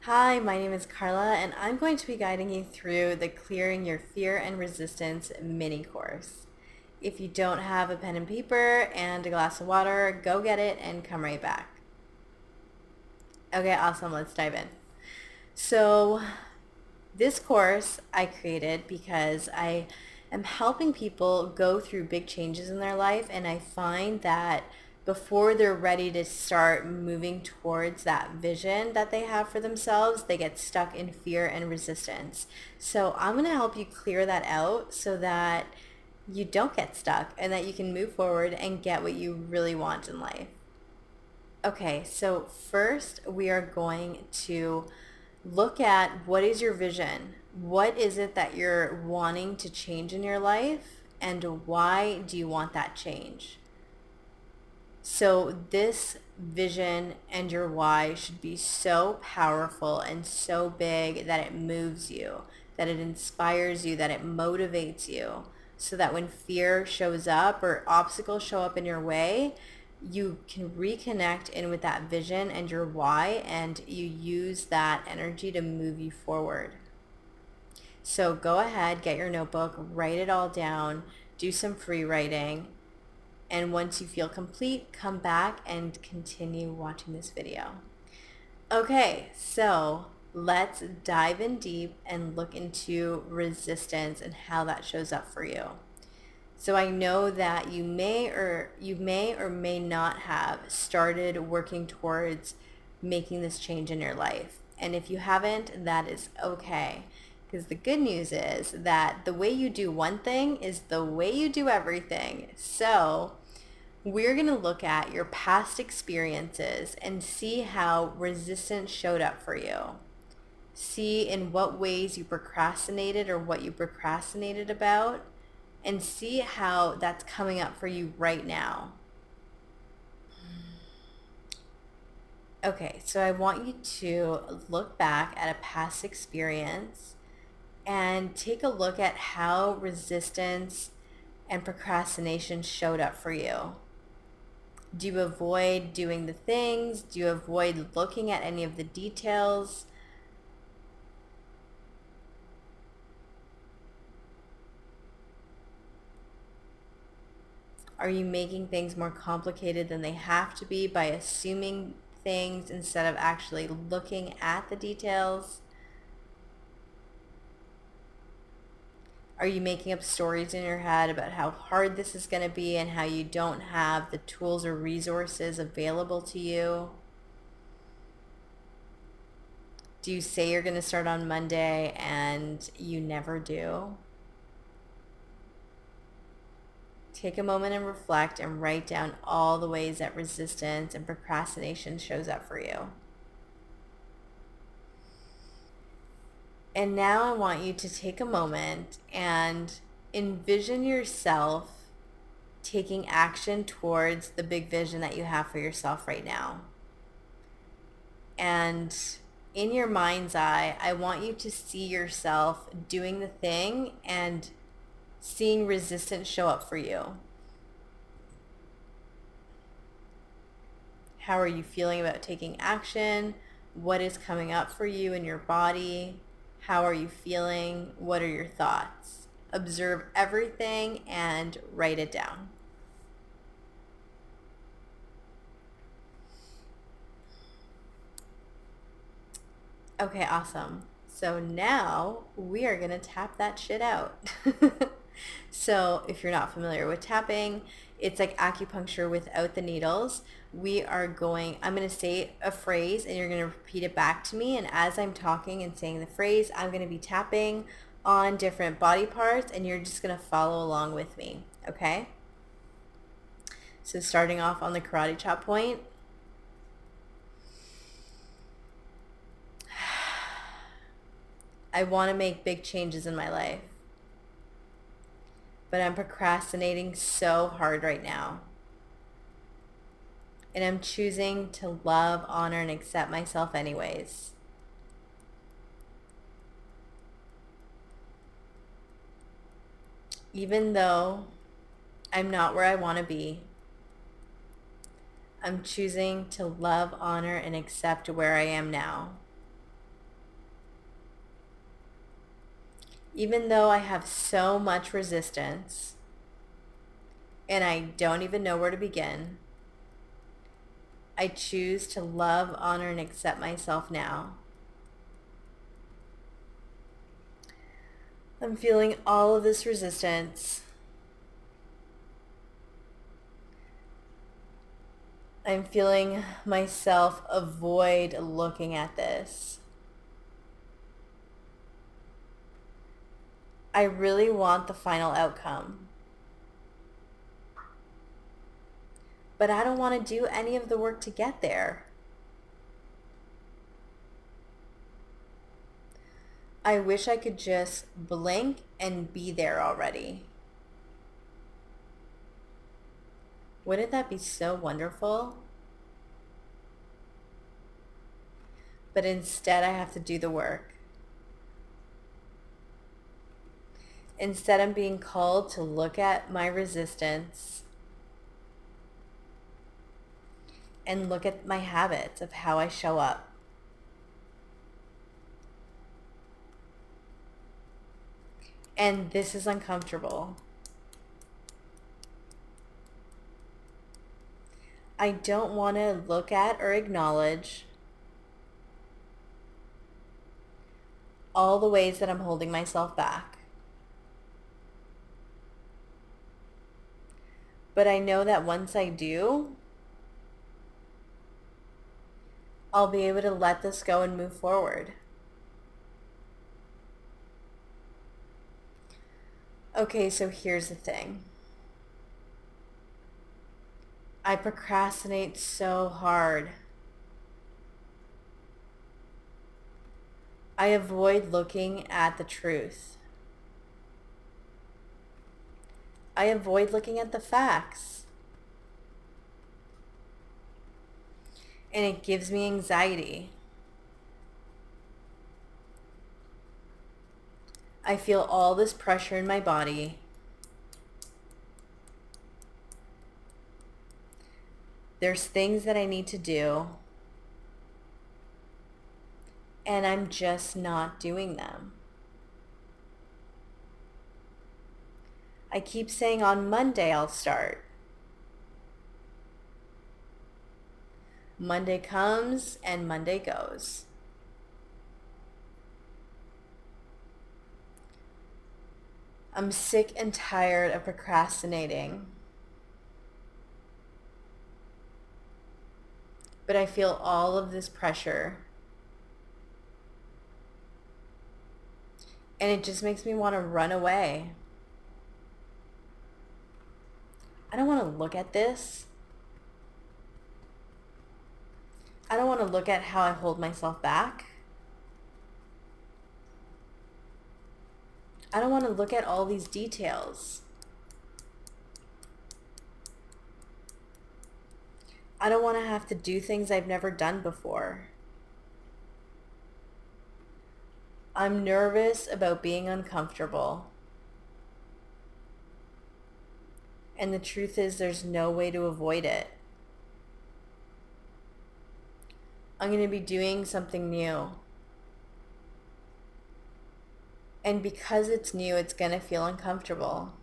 Hi, my name is Carla, and I'm going to be guiding you through the Clearing Your Fear and Resistance mini course. If you don't have a pen and paper and a glass of water, go get it and come right back. Okay, awesome. Let's dive in. So, this course I created because I am helping people go through big changes in their life, and I find that before they're ready to start moving towards that vision that they have for themselves, they get stuck in fear and resistance. So I'm going to help you clear that out so that you don't get stuck and that you can move forward and get what you really want in life. Okay, so first we are going to look at what is your vision? What is it that you're wanting to change in your life? And why do you want that change? So, this vision and your why should be so powerful and so big that it moves you, that it inspires you, that it motivates you, so that when fear shows up or obstacles show up in your way, you can reconnect in with that vision and your why, and you use that energy to move you forward. So go ahead, get your notebook, write it all down, do some free writing, and once you feel complete, come back and continue watching this video. Okay, so let's dive in deep and look into resistance and how that shows up for you. So I know that you may or may not have started working towards making this change in your life. And if you haven't, that is okay. Because the good news is that the way you do one thing is the way you do everything. So we're going to look at your past experiences and see how resistance showed up for you. See in what ways you procrastinated or what you procrastinated about, and see how that's coming up for you right now. Okay, so I want you to look back at a past experience and take a look at how resistance and procrastination showed up for you. Do you avoid doing the things? Do you avoid looking at any of the details? Are you making things more complicated than they have to be by assuming things instead of actually looking at the details? Are you making up stories in your head about how hard this is going to be and how you don't have the tools or resources available to you? Do you say you're going to start on Monday and you never do? Take a moment and reflect and write down all the ways that resistance and procrastination shows up for you. And now I want you to take a moment and envision yourself taking action towards the big vision that you have for yourself right now. And in your mind's eye, I want you to see yourself doing the thing and seeing resistance show up for you. How are you feeling about taking action? What is coming up for you in your body? How are you feeling? What are your thoughts? Observe everything and write it down. Okay, awesome. So now we are going to tap that shit out. So if you're not familiar with tapping, it's like acupuncture without the needles. I'm going to say a phrase and you're going to repeat it back to me. And as I'm talking and saying the phrase, I'm going to be tapping on different body parts and you're just going to follow along with me. Okay? So starting off on the karate chop point. I want to make big changes in my life, but I'm procrastinating so hard right now. And I'm choosing to love, honor, and accept myself anyways. Even though I'm not where I want to be, I'm choosing to love, honor, and accept where I am now. Even though I have so much resistance and I don't even know where to begin, I choose to love, honor, and accept myself now. I'm feeling all of this resistance. I'm feeling myself avoid looking at this. I really want the final outcome. But I don't want to do any of the work to get there. I wish I could just blink and be there already. Wouldn't that be so wonderful? But instead, I have to do the work. Instead, I'm being called to look at my resistance and look at my habits of how I show up. And this is uncomfortable. I don't want to look at or acknowledge all the ways that I'm holding myself back. But I know that once I do, I'll be able to let this go and move forward. Okay, so here's the thing. I procrastinate so hard. I avoid looking at the truth. I avoid looking at the facts. And it gives me anxiety. I feel all this pressure in my body. There's things that I need to do, and I'm just not doing them. I keep saying on Monday I'll start. Monday comes and Monday goes. I'm sick and tired of procrastinating. But I feel all of this pressure. And it just makes me want to run away. I don't want to look at this. I don't want to look at how I hold myself back. I don't want to look at all these details. I don't want to have to do things I've never done before. I'm nervous about being uncomfortable. And the truth is, there's no way to avoid it. I'm going to be doing something new. And because it's new, it's going to feel uncomfortable.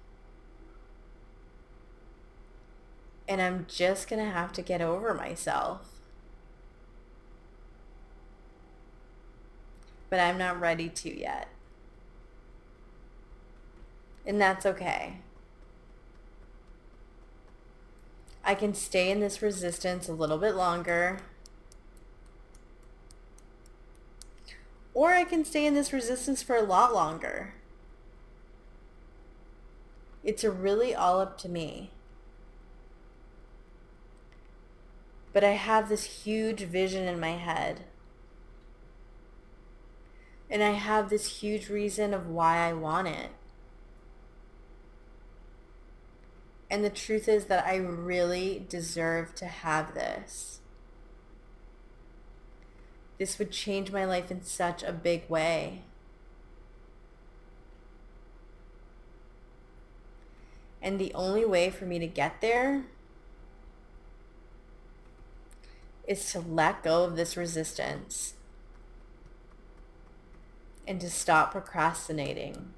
And I'm just going to have to get over myself. But I'm not ready to yet. And that's okay. I can stay in this resistance a little bit longer. Or I can stay in this resistance for a lot longer. It's really all up to me. But I have this huge vision in my head. And I have this huge reason of why I want it. And the truth is that I really deserve to have this. This would change my life in such a big way. And the only way for me to get there is to let go of this resistance and to stop procrastinating.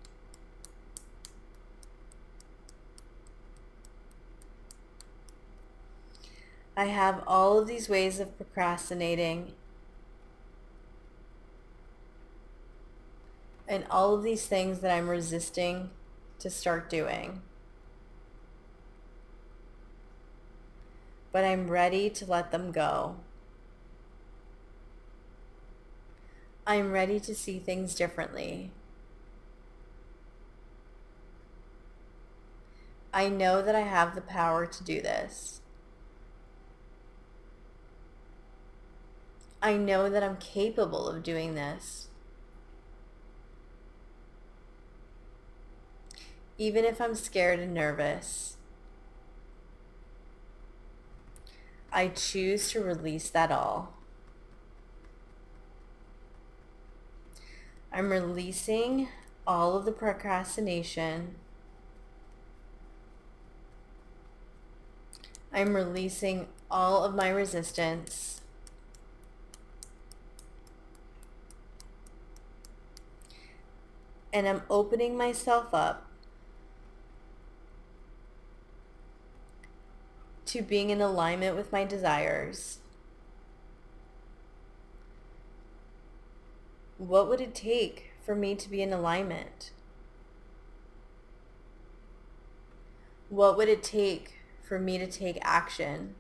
I have all of these ways of procrastinating and all of these things that I'm resisting to start doing. But I'm ready to let them go. I'm ready to see things differently. I know that I have the power to do this. I know that I'm capable of doing this. Even if I'm scared and nervous, I choose to release that all. I'm releasing all of the procrastination. I'm releasing all of my resistance. And I'm opening myself up to being in alignment with my desires. What would it take for me to be in alignment? What would it take for me to take action?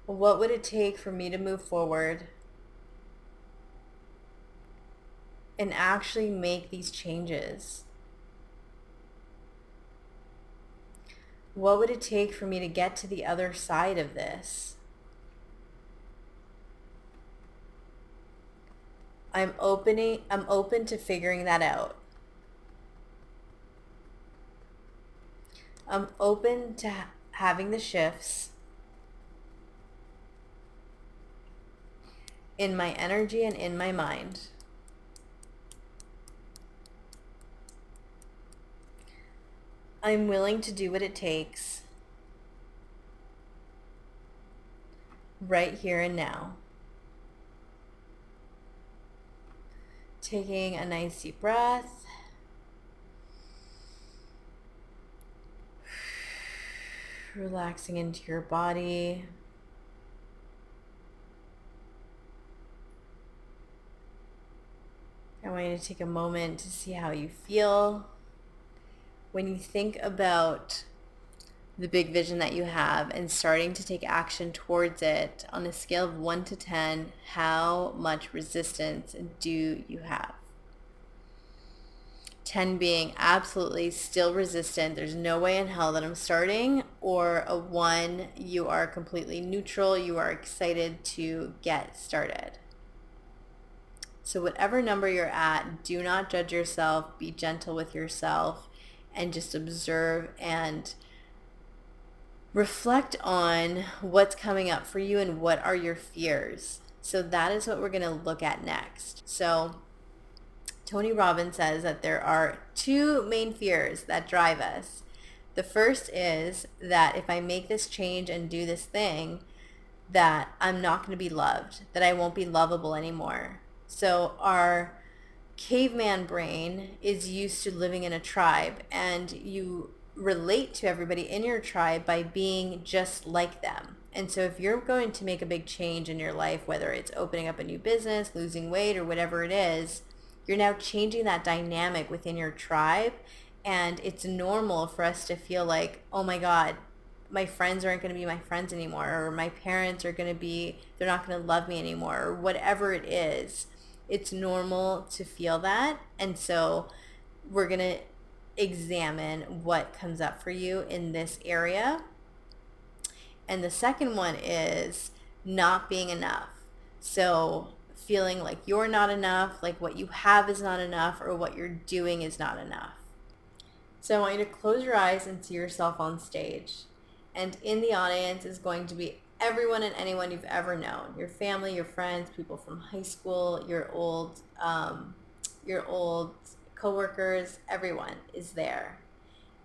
What would it take for me to move forward and actually make these changes? What would it take for me to get to the other side of this? I'm open to figuring that out. I'm open to having the shifts in my energy and in my mind. I'm willing to do what it takes right here and now. Taking a nice deep breath. Relaxing into your body. I want you to take a moment to see how you feel when you think about the big vision that you have and starting to take action towards it. On a scale of 1 to 10, how much resistance do you have? 10 being absolutely still resistant, there's no way in hell that I'm starting, or a 1, you are completely neutral, you are excited to get started. So whatever number you're at, do not judge yourself, be gentle with yourself, and just observe and reflect on what's coming up for you and what are your fears. So that is what we're going to look at next. So Tony Robbins says that there are 2 main fears that drive us. The first is that if I make this change and do this thing, that I'm not going to be loved, that I won't be lovable anymore. So our caveman brain is used to living in a tribe, and you relate to everybody in your tribe by being just like them. And so if you're going to make a big change in your life, whether it's opening up a new business, losing weight, or whatever it is, you're now changing that dynamic within your tribe. And it's normal for us to feel like, oh my God, my friends aren't going to be my friends anymore, or my parents are going to be, they're not going to love me anymore, or whatever it is. It's normal to feel that. And so we're going to examine what comes up for you in this area. And the second one is not being enough. So feeling like you're not enough, like what you have is not enough, or what you're doing is not enough. So I want you to close your eyes and see yourself on stage. And in the audience is going to be everyone and anyone you've ever known. Your family, your friends, people from high school, your old coworkers, everyone is there.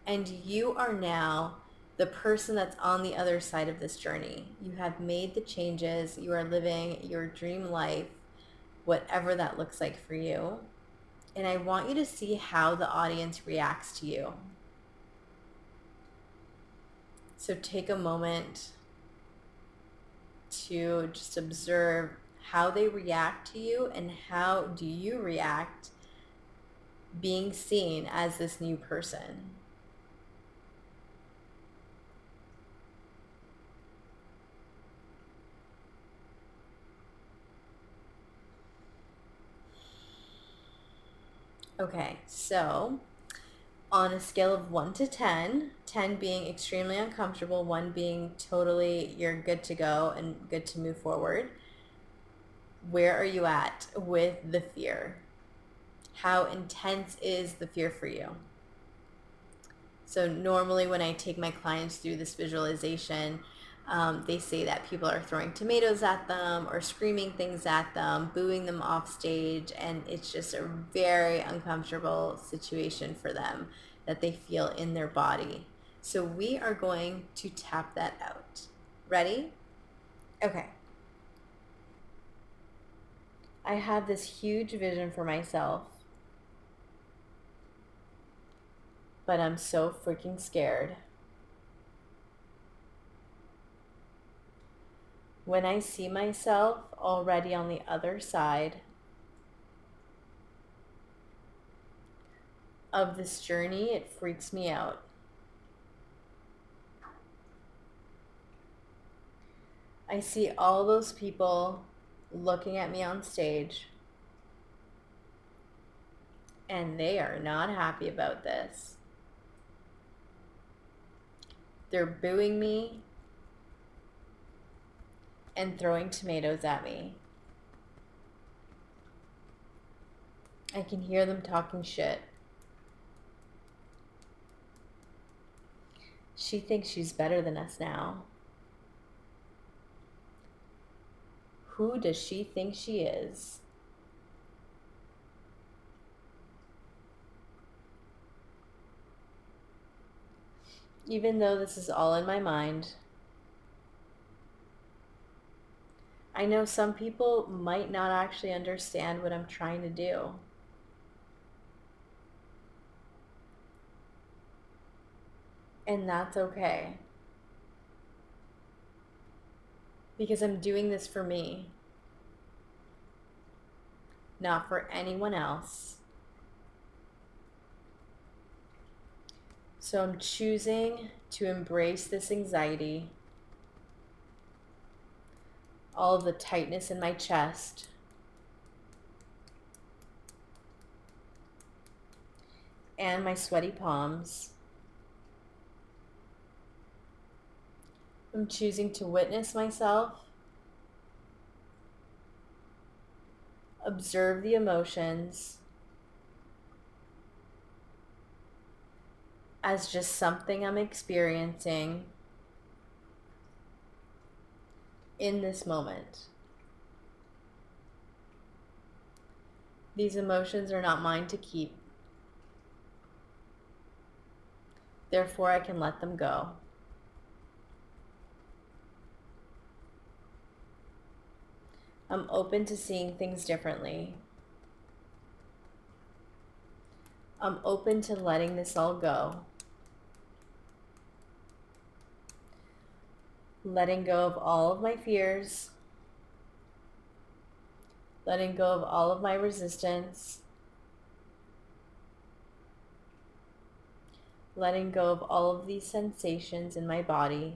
And you are now the person that's on the other side of this journey. You have made the changes. You are living your dream life, whatever that looks like for you. And I want you to see how the audience reacts to you. So take a moment to just observe how they react to you and how do you react being seen as this new person. Okay, so on a scale of 1 to 10, 10 being extremely uncomfortable, 1 being totally you're good to go and good to move forward, where are you at with the fear? How intense is the fear for you? So normally when I take my clients through this visualization, they say that people are throwing tomatoes at them or screaming things at them, booing them off stage, and it's just a very uncomfortable situation for them that they feel in their body. So we are going to tap that out. Ready? Okay. I have this huge vision for myself, but I'm so freaking scared. When I see myself already on the other side of this journey, it freaks me out. I see all those people looking at me on stage, and they are not happy about this. They're booing me and throwing tomatoes at me. I can hear them talking shit. She thinks she's better than us now. Who does she think she is? Even though this is all in my mind, I know some people might not actually understand what I'm trying to do. And that's okay. Because I'm doing this for me, not for anyone else. So I'm choosing to embrace this anxiety, all of the tightness in my chest, and my sweaty palms. I'm choosing to witness myself, observe the emotions as just something I'm experiencing in this moment. These emotions are not mine to keep. Therefore, I can let them go. I'm open to seeing things differently. I'm open to letting this all go. Letting go of all of my fears. Letting go of all of my resistance. Letting go of all of these sensations in my body.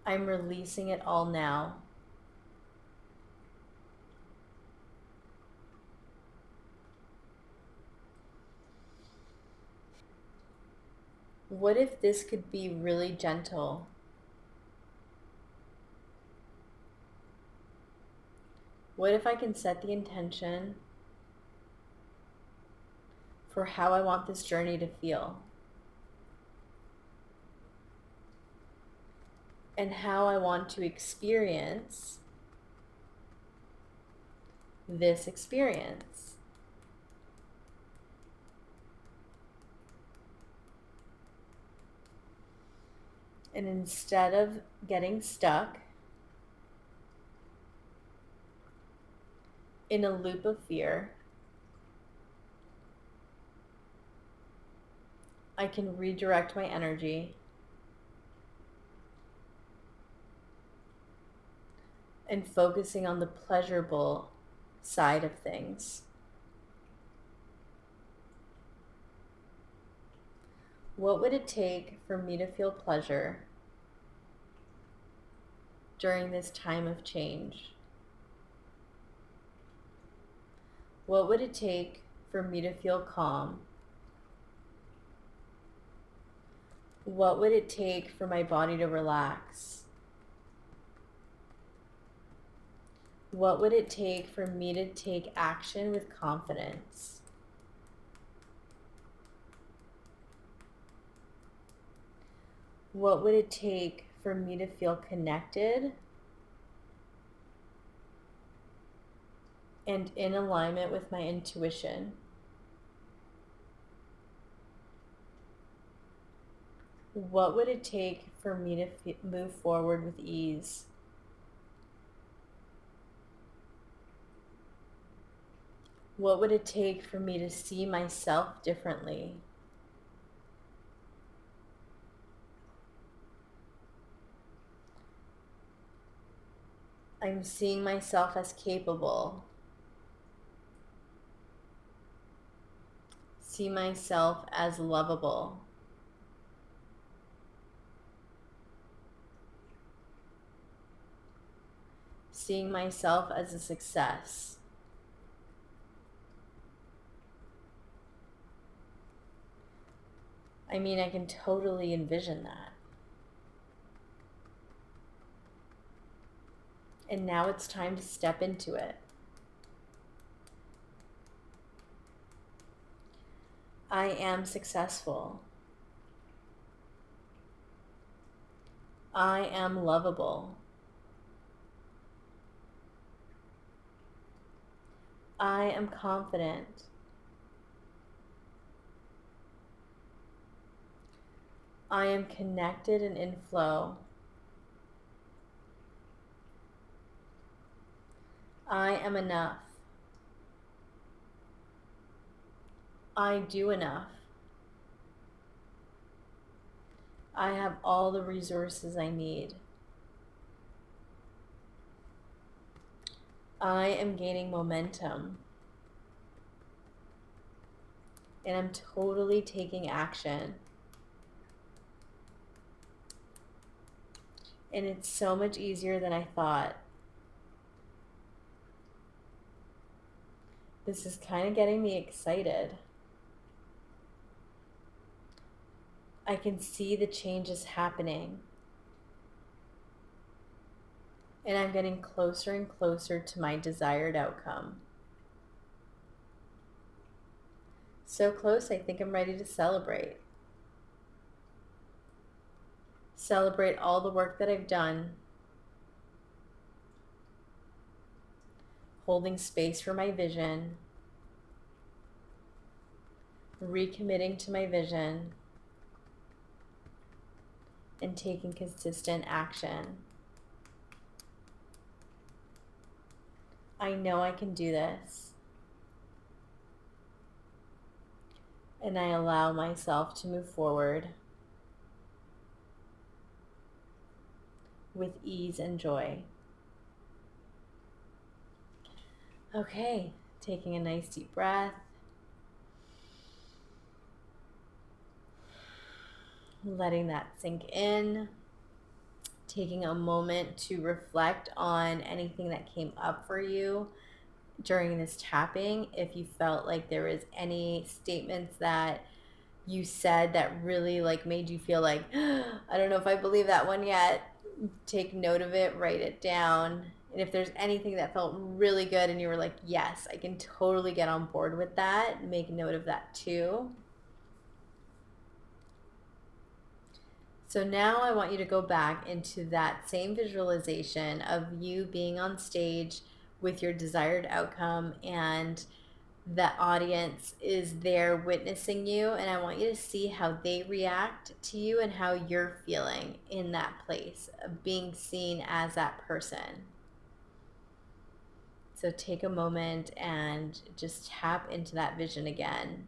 I'm releasing it all now. What if this could be really gentle? What if I can set the intention for how I want this journey to feel? And how I want to experience this experience. And instead of getting stuck in a loop of fear, I can redirect my energy and focusing on the pleasurable side of things. What would it take for me to feel pleasure during this time of change? What would it take for me to feel calm? What would it take for my body to relax? What would it take for me to take action with confidence? What would it take for me to feel connected and in alignment with my intuition? What would it take for me to move forward with ease? What would it take for me to see myself differently? I'm seeing myself as capable. See myself as lovable. Seeing myself as a success. I mean, I can totally envision that. And now it's time to step into it. I am successful. I am lovable. I am confident. I am connected and in flow. I am enough. I do enough. I have all the resources I need. I am gaining momentum. And I'm totally taking action. And it's so much easier than I thought. This is kind of getting me excited. I can see the changes happening. And I'm getting closer and closer to my desired outcome. So close, I think I'm ready to celebrate. Celebrate all the work that I've done. Holding space for my vision. Recommitting to my vision. And taking consistent action. I know I can do this. And I allow myself to move forward with ease and joy. Okay, taking a nice deep breath. Letting that sink in. Taking a moment to reflect on anything that came up for you during this tapping. If you felt like there was any statements that you said that really made you feel like, I don't know if I believe that one yet, take note of it, write it down. And if there's anything that felt really good and you were like, yes, I can totally get on board with that, make note of that too. So now I want you to go back into that same visualization of you being on stage with your desired outcome, and the audience is there witnessing you, and I want you to see how they react to you and how you're feeling in that place of being seen as that person. So take a moment and just tap into that vision again.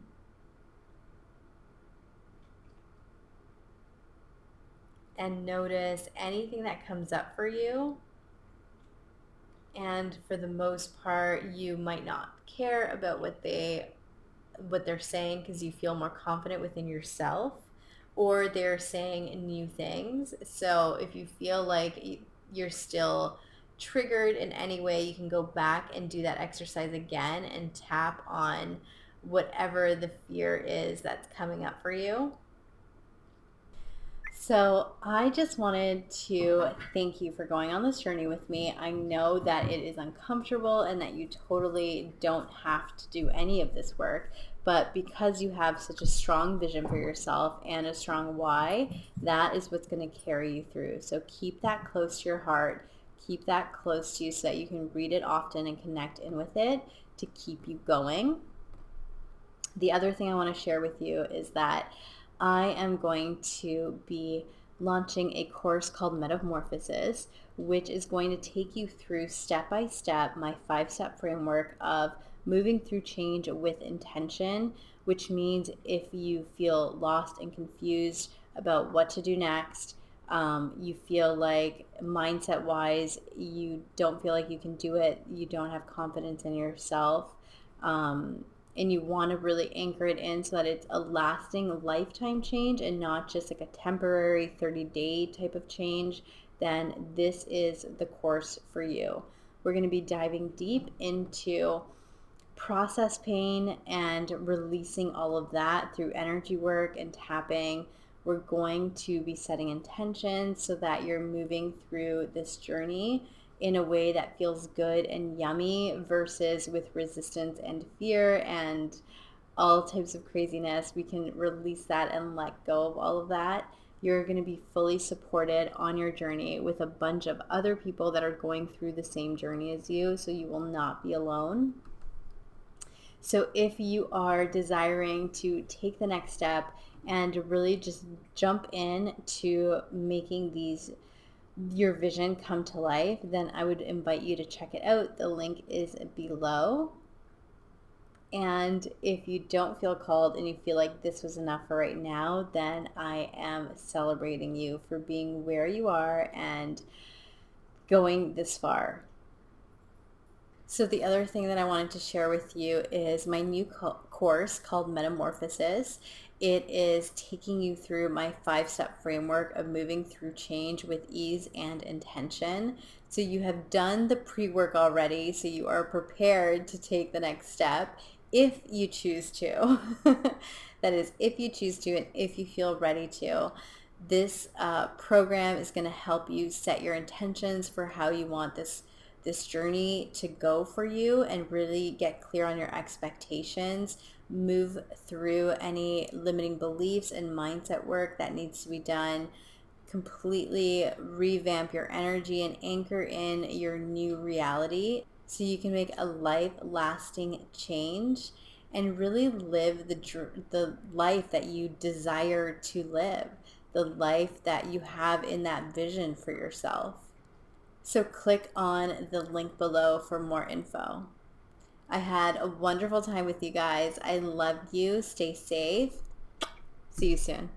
and notice anything that comes up for you. And for the most part, you might not care about what they're saying because you feel more confident within yourself, or they're saying new things. So if you feel like you're still triggered in any way, you can go back and do that exercise again and tap on whatever the fear is that's coming up for you. So, I just wanted to thank you for going on this journey with me. I know that it is uncomfortable and that you totally don't have to do any of this work, but because you have such a strong vision for yourself and a strong why, that is what's going to carry you through. So, keep that close to your heart, keep that close to you so that you can read it often and connect in with it to keep you going. The other thing I want to share with you is that I am going to be launching a course called Metamorphosis, which is going to take you through step by step my 5-step framework of moving through change with intention, which means if you feel lost and confused about what to do next, you feel like mindset wise, you don't feel like you can do it, you don't have confidence in yourself. And you want to really anchor it in so that it's a lasting lifetime change and not just like a temporary 30-day type of change, then this is the course for you. We're going to be diving deep into process pain and releasing all of that through energy work and tapping. We're going to be setting intentions so that you're moving through this journey in a way that feels good and yummy versus with resistance and fear and all types of craziness. We can release that and let go of all of that. You're going to be fully supported on your journey with a bunch of other people that are going through the same journey as you, so you will not be alone. So if you are desiring to take the next step and really just jump in to making your vision come to life, then I would invite you to check it out. The link is below. And if you don't feel called and you feel like this was enough for right now, then I am celebrating you for being where you are and going this far. So the other thing that I wanted to share with you is my new course called Metamorphosis. It is taking you through my 5-step framework of moving through change with ease and intention. So you have done the pre-work already, so you are prepared to take the next step if you choose to. That is, if you choose to and if you feel ready to. This program is going to help you set your intentions for how you want this journey to go for you and really get clear on your expectations, move through any limiting beliefs and mindset work that needs to be done, completely revamp your energy and anchor in your new reality so you can make a life-lasting change and really live the life that you desire to live, the life that you have in that vision for yourself. So click on the link below for more info. I had a wonderful time with you guys. I love you. Stay safe. See you soon.